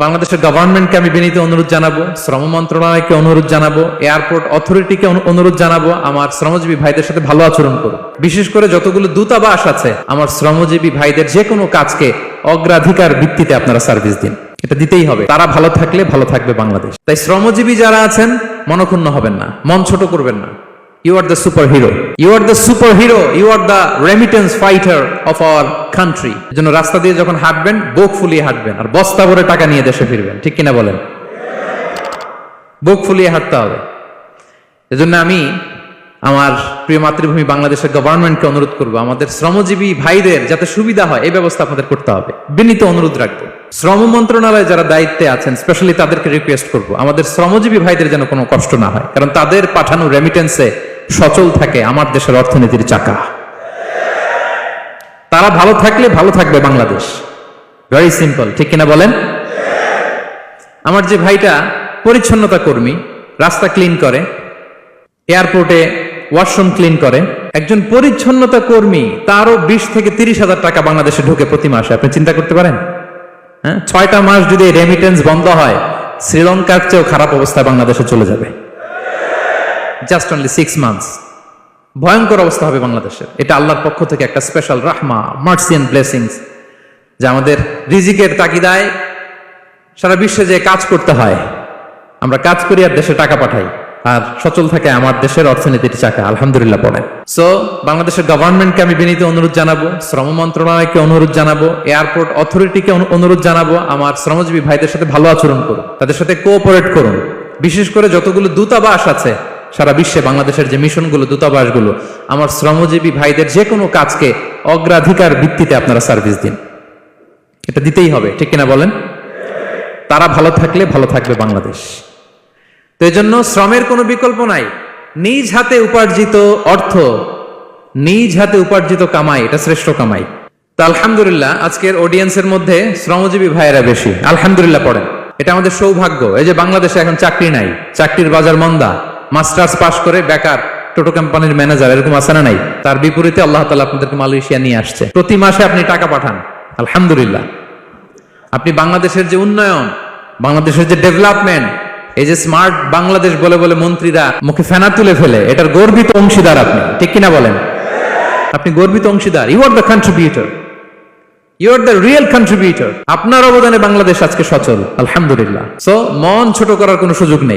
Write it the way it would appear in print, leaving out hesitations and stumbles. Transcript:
বাংলাদেশের গভর্নমেন্টকে আমি বিনীত অনুরোধ জানাবো, শ্রম মন্ত্রণালয়কে অনুরোধ জানাবো, এয়ারপোর্ট অথরিটিকে অনুরোধ জানাবো, আমার শ্রমজীবী ভাইদের সাথে ভালো আচরণ করুন। বিশেষ করে যতগুলো দূতাবাস আছে, আমার শ্রমজীবী ভাইদের যে কোনো কাজকে অগ্রাধিকার ভিত্তিতে আপনারা সার্ভিস দিন। এটা দিতেই হবে। তারা ভালো থাকলে ভালো থাকবে বাংলাদেশ। তাই শ্রমজীবী যারা আছেন মনক্ষুণ্ণ হবেন না, মন ছোট করবেন না। You are the superhero. You are the superhero. You are the remittance fighter of our country. এজন্য রাস্তা দিয়ে যখন হাঁটবেন, বুক ফুলিয়ে হাঁটবেন, আর বস্তা ভরে টাকা নিয়ে দেশে ফিরবেন। ঠিক কিনা বলেন? বুক ফুলিয়ে হাঁটতে হবে। এজন্য আমি আমার প্রিয় মাতৃভূমি বাংলাদেশের গভর্নমেন্টকে অনুরোধ করবো, আমাদের শ্রমজীবী ভাইদের যাতে সুবিধা হয় এই ব্যবস্থা আপনাদের করতে হবে। বিনীত অনুরোধ রাখবো। শ্রম মন্ত্রণালয়ে যারা দায়িত্বে আছেন, স্পেশালি তাদেরকে রিকোয়েস্ট করবো, আমাদের শ্রমজীবী ভাইদের যেন কোনো কষ্ট না হয়, কারণ তাদের পাঠানো রেমিটেন্সে সচল থাকে আমার দেশের অর্থনীতির চাকা। তারা ভালো থাকলে ভালো থাকবে বাংলাদেশ। Very simple. ঠিক কিনা বলেন? আমার যে ভাইটা পরিচ্ছন্নতা কর্মী, রাস্তা ক্লিন করে, এয়ারপোর্টে ওয়াশরুম ক্লিন করে, একজন পরিচ্ছন্নতা কর্মী, তারও 20 থেকে 30,000 টাকা বাংলাদেশে ঢোকে প্রতি মাসে। আপনি চিন্তা করতে পারেন? হ্যাঁ, 6টা মাস যদি রেমিটেন্স বন্ধ হয়, শ্রীলঙ্কার চেয়েও খারাপ অবস্থা বাংলাদেশে চলে যাবে। Just only 6 months. ভয়ঙ্কর অবস্থা হবে বাংলাদেশের। এটা আল্লাহর পক্ষ থেকে একটা স্পেশাল রাহমা, মার্সি এন্ড ব্লেসিংস, যে আমাদের রিজিকের তাগিদায় সারা বিশ্বে যে কাজ করতে হয়, আমরা কাজ করি আর দেশে টাকা পাঠাই, আর সচল থাকে আমার দেশের অর্থনীতির চাকা। আলহামদুলিল্লাহ পড়েন। সো বাংলাদেশের গভর্নমেন্টকে আমি বিনীত অনুরোধ জানাবো, শ্রম মন্ত্রণালয়কে অনুরোধ জানাবো, এয়ারপোর্ট অথরিটিকে অনুরোধ জানাবো, আমার শ্রমজীবী ভাইদের সাথে ভালো আচরণ করুন, তাদের সাথে কোঅপারেট করুন। বিশেষ করে যতগুলো দূতাবাস আছে সারা বিশ্বে, বাংলাদেশের যে মিশনগুলো, দূতাবাসগুলো, আমার শ্রমজীবী ভাইদের যে কোনো কাজকে অগ্রাধিকার ভিত্তিতে আপনারা সার্ভিস দিন। এটা দিতেই হবে। ঠিক কিনা বলেন? তারা ভালো থাকলে ভালো থাকবে বাংলাদেশ। তো এই জন্য শ্রমের কোনো বিকল্প নাই। নিজ হাতে উপার্জিত অর্থ, নিজ হাতে উপার্জিত কামাই, এটা শ্রেষ্ঠ কামাই। তো আলহামদুলিল্লাহ আজকের অডিয়েন্সের মধ্যে শ্রমজীবী ভাইয়েরা বেশি। আলহামদুলিল্লাহ পড়েন। এটা আমাদের সৌভাগ্য। এই যে বাংলাদেশে এখন চাকরি নাই, চাকরির বাজার মন্দা, মাস্টার্স পাস করে বেকার টোটো কোম্পানির ম্যানেজার, এরকম আছে না নাই? তার বিপরীতে আল্লাহ তাআলা আপনাদেরকে মালয়েশিয়া নিয়ে আসছে। প্রতি মাসে আপনি টাকা পাঠান, আলহামদুলিল্লাহ। আপনি বাংলাদেশের যে উন্নয়ন, বাংলাদেশের যে ডেভেলপমেন্ট, এই যে স্মার্ট বাংলাদেশ বলে বলে মন্ত্রীরা মুখে ফেনা তুলে ফেলে, এটার গর্বিত অংশীদার আপনি। ঠিক কিনা বলেন? আপনি গর্বিত অংশীদার। You are the contributor, you are the real contributor. আপনার অবদানে বাংলাদেশ আজকে সচল, আলহামদুলিল্লাহ। সো মন ছোট করার কোনো সুযোগ নেই।